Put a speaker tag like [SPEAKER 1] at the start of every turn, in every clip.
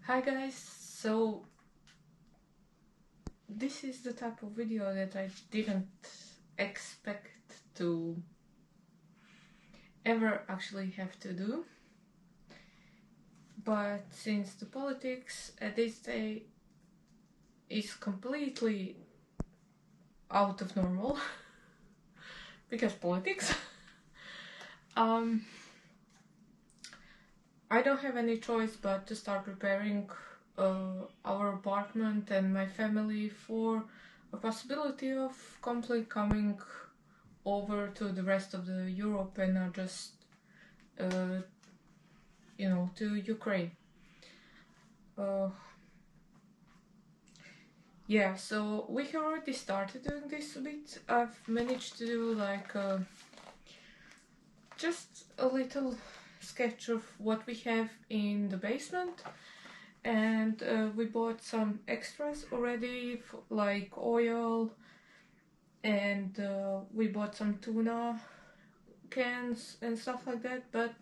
[SPEAKER 1] Hi guys, so this is the type of video that I didn't expect to ever actually have to do, but since the politics at this day is completely out of normal because politics, I don't have any choice but to start preparing our apartment and my family for a possibility of completely coming over to the rest of the Europe and not just to Ukraine. Yeah, so we have already started doing this a bit. I've managed to do just a little sketch of what we have in the basement, and we bought some extras already, like oil, and we bought some tuna cans and stuff like that, but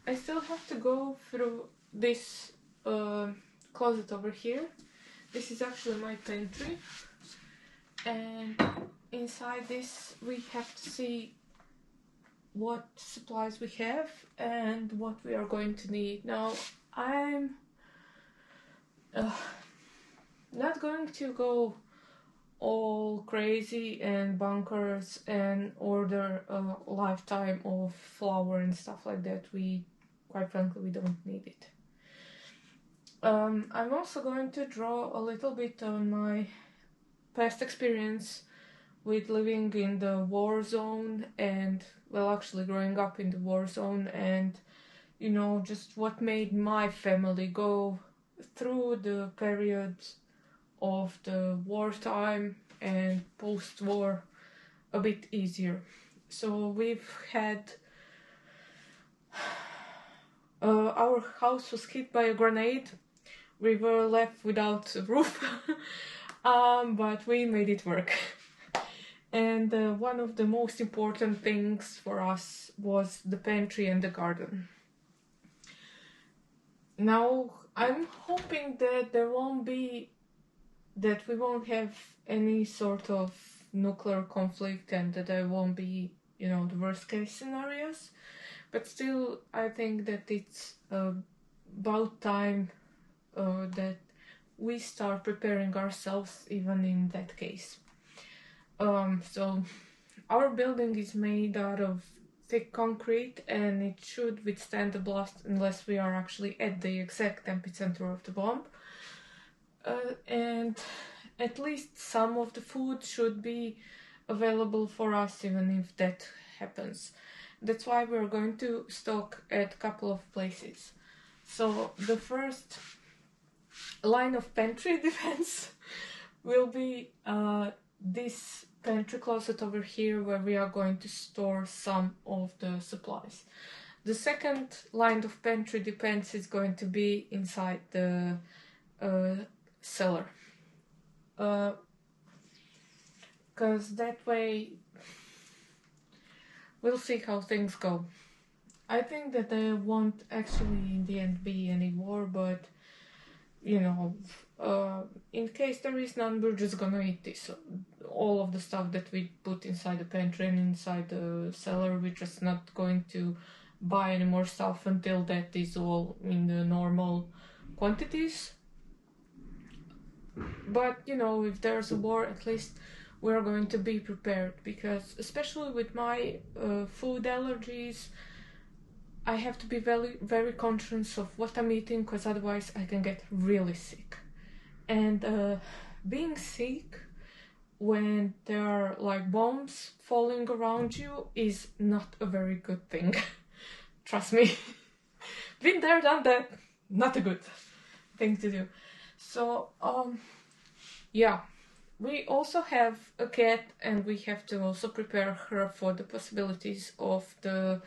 [SPEAKER 1] I still have to go through this closet over here. This is actually my pantry, and inside this we have to see what supplies we have and what we are going to need. Now, I'm not going to go all crazy and bonkers and order a lifetime of flour and stuff like that. Quite frankly, we don't need it. I'm also going to draw a little bit on my past experience with living in the war zone and, well, actually growing up in the war zone, and just what made my family go through the period of the wartime and post-war a bit easier. So we've had our house was hit by a grenade. We were left without a roof, but we made it work. And one of the most important things for us was the pantry and the garden. Now, I'm hoping that we won't have any sort of nuclear conflict and that there won't be, the worst case scenarios. But still, I think that it's about time that we start preparing ourselves even in that case. So our building is made out of thick concrete, and it should withstand the blast unless we are actually at the exact epicenter of the bomb. And at least some of the food should be available for us even if that happens. That's why we're going to stock at a couple of places. So the first line of pantry defense will be this pantry closet over here, where we are going to store some of the supplies. The second line of pantry defense is going to be inside the cellar, because that way we'll see how things go. I think that there won't actually in the end be any war, but in case there is none, we're just gonna eat this. All of the stuff that we put inside the pantry and inside the cellar, we're just not going to buy any more stuff until that is all in the normal quantities. But if there's a war, at least we're going to be prepared, because especially with my food allergies, I have to be very, very conscious of what I'm eating, because otherwise I can get really sick. And being sick when there are like bombs falling around you is not a very good thing. Trust me. Been there, done that. Not a good thing to do. So, yeah. We also have a cat, and we have to also prepare her for the possibilities of the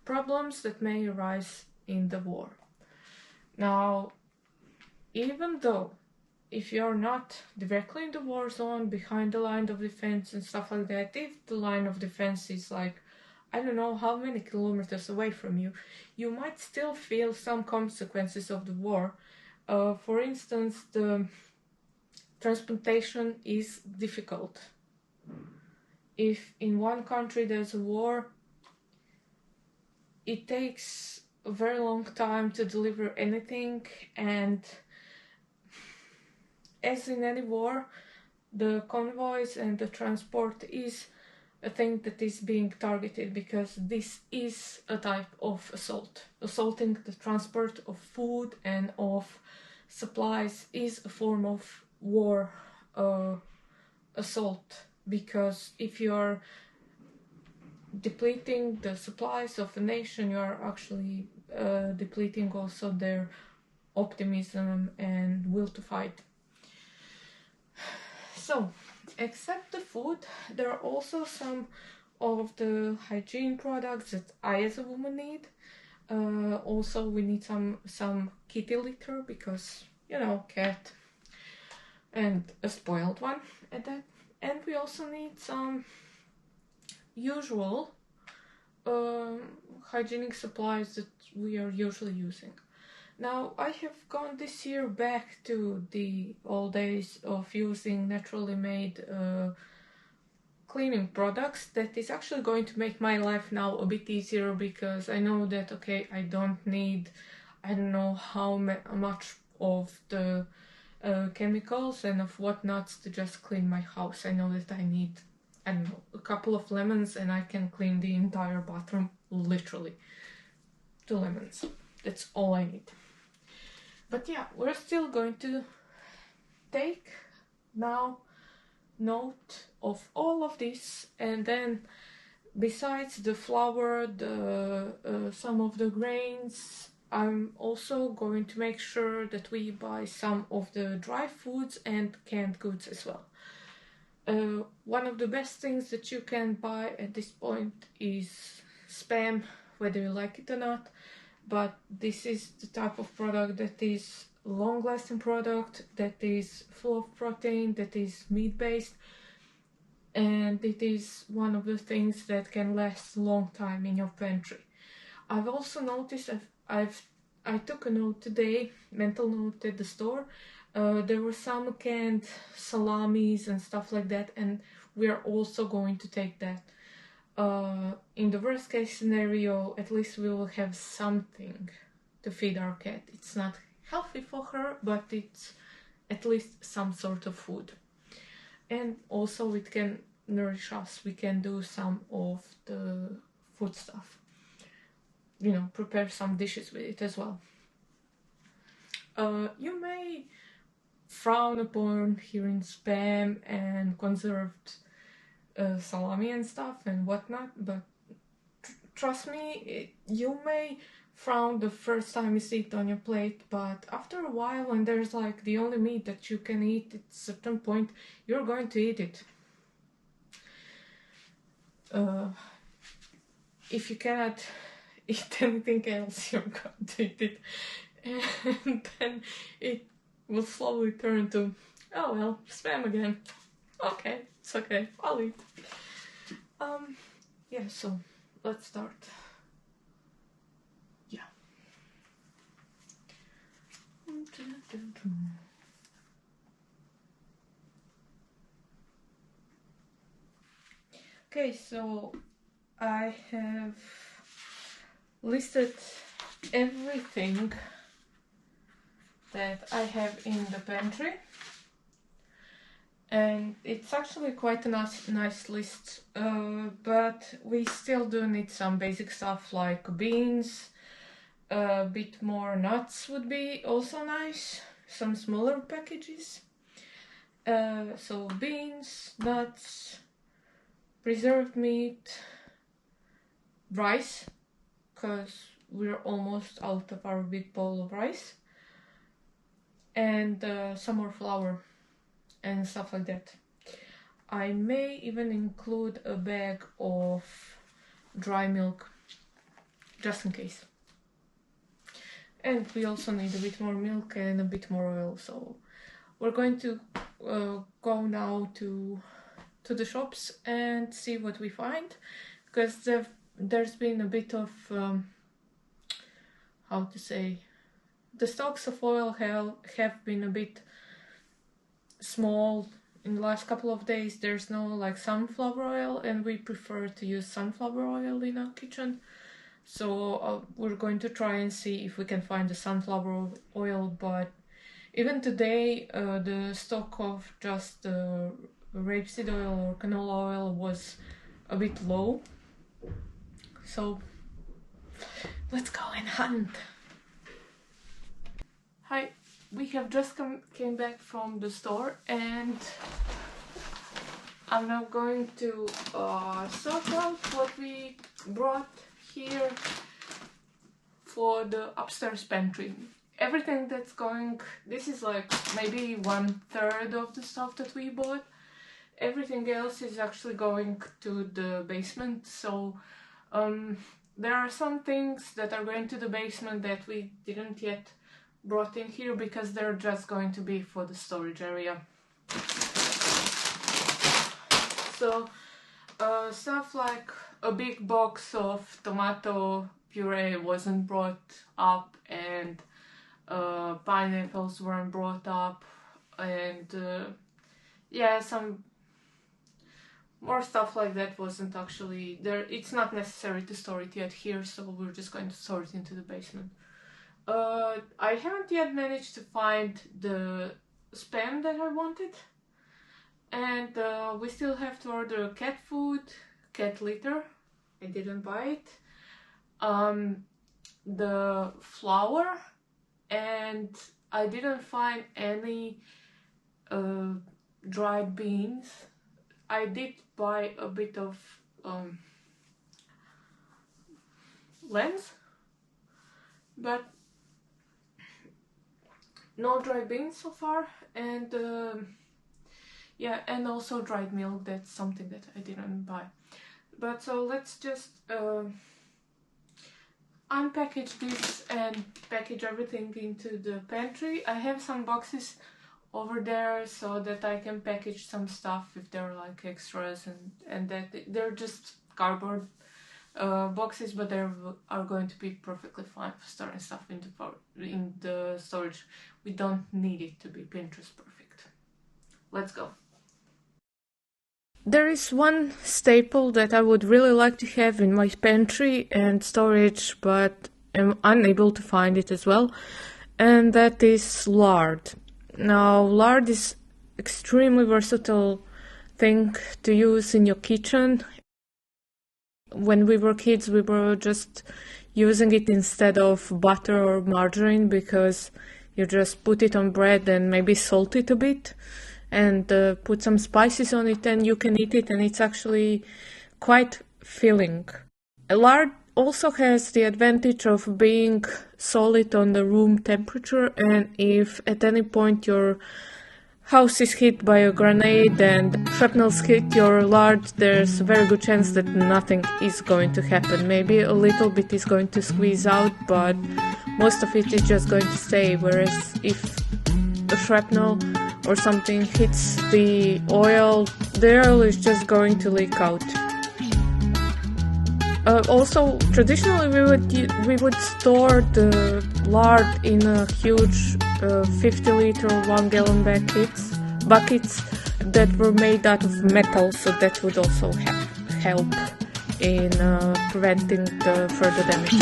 [SPEAKER 1] problems that may arise in the war. Now, even though if you're not directly in the war zone, behind the line of defense and stuff like that, if the line of defense is like, I don't know how many kilometers away from you, you might still feel some consequences of the war. For instance, the transportation is difficult. If in one country there's a war, it takes a very long time to deliver anything, and as in any war, the convoys and the transport is a thing that is being targeted, because this is a type of assault. Assaulting the transport of food and of supplies is a form of war assault, because if you are depleting the supplies of a nation, you are actually depleting also their optimism and will to fight. So, except the food, there are also some of the hygiene products that I as a woman need. Also, we need some kitty litter, because, you know, cat, and a spoiled one at that. And we also need some usual hygienic supplies that we are usually using. Now, I have gone this year back to the old days of using naturally made cleaning products. That is actually going to make my life now a bit easier, because I know that, okay, I don't need, I don't know how much of the chemicals and of whatnots to just clean my house. I know that I need, I don't know, a couple of lemons and I can clean the entire bathroom, literally. 2 lemons. That's all I need. But yeah, we're still going to take now note of all of this, and then besides the flour, some of the grains, I'm also going to make sure that we buy some of the dry foods and canned goods as well. One of the best things that you can buy at this point is Spam, whether you like it or not. But this is the type of product that is long-lasting product, that is full of protein, that is meat-based, and it is one of the things that can last a long time in your pantry. I've also noticed, I took a note today, mental note at the store. There were some canned salamis and stuff like that, and we are also going to take that. In the worst case scenario, at least we will have something to feed our cat. It's not healthy for her, but it's at least some sort of food. And also it can nourish us. We can do some of the food stuff. You know, prepare some dishes with it as well. You may frown upon hearing Spam and conserved salami and stuff and whatnot, but trust me, you may frown the first time you see it on your plate, but after a while, when there's like the only meat that you can eat at a certain point, you're going to eat it. If you cannot eat anything else, you're going to eat it, and then it will slowly turn to, oh well, Spam again. Okay, it's okay, I'll eat. Yeah, so let's start. Yeah. Okay, so I have listed everything that I have in the pantry, and it's actually quite a nice list, but we still do need some basic stuff like beans. A bit more nuts would be also nice, some smaller packages. So beans, nuts, preserved meat, rice, because we're almost out of our big bowl of rice, and some more flour and stuff like that. I may even include a bag of dry milk, just in case. And we also need a bit more milk and a bit more oil, so we're going to go now to the shops and see what we find, because there's been a bit of how to say, the stocks of oil have been a bit small in the last couple of days. There's no like sunflower oil, and we prefer to use sunflower oil in our kitchen. So we're going to try and see if we can find the sunflower oil. But even today, the stock of just rapeseed oil or canola oil was a bit low. So let's go and hunt. Hi, we have just came back from the store, and I'm now going to sort out what we brought here for the upstairs pantry. Everything that's going, this is like maybe 1/3 of the stuff that we bought. Everything else is actually going to the basement. So there are some things that are going to the basement that we didn't yet brought in here because they're just going to be for the storage area. So stuff like a big box of tomato puree wasn't brought up, and pineapples weren't brought up, and yeah, some more stuff like that wasn't actually there. It's not necessary to store it yet here, so we're just going to store it into the basement. I haven't yet managed to find the spam that I wanted, and we still have to order cat food, cat litter. I didn't buy it. The flour, and I didn't find any dried beans. I did buy a bit of lens, but no dried beans so far, and yeah, and also dried milk. That's something that I didn't buy. But so let's just unpackage this and package everything into the pantry. I have some boxes over there so that I can package some stuff if they're like extras, and that they're just cardboard boxes, but they are going to be perfectly fine for storing stuff in the storage. We don't need it to be Pinterest perfect. Let's go. There is one staple that I would really like to have in my pantry and storage, but am unable to find it as well, and that is lard. Now, lard is extremely versatile thing to use in your kitchen. When we were kids, we were just using it instead of butter or margarine, because you just put it on bread and maybe salt it a bit and put some spices on it, and you can eat it, and it's actually quite filling. Lard also has the advantage of being solid on the room temperature, and if at any point your house is hit by a grenade and shrapnels hit your lard, there's a very good chance that nothing is going to happen. Maybe a little bit is going to squeeze out, but most of it is just going to stay, whereas if a shrapnel or something hits the oil is just going to leak out. Also, traditionally we would store the lard in a huge 50-liter or 1-gallon buckets that were made out of metal, so that would also help in preventing the further damage.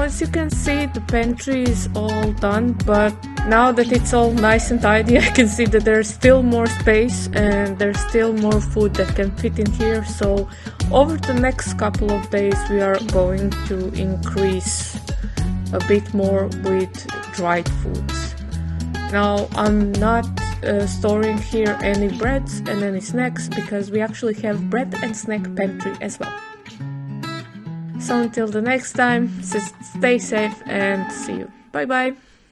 [SPEAKER 1] As you can see, the pantry is all done, but now that it's all nice and tidy, I can see that there's still more space and there's still more food that can fit in here. So over the next couple of days we are going to increase a bit more with dried foods. Now I'm not storing here any breads and any snacks, because we actually have bread and snack pantry as well. So until the next time, stay safe and see you. Bye bye.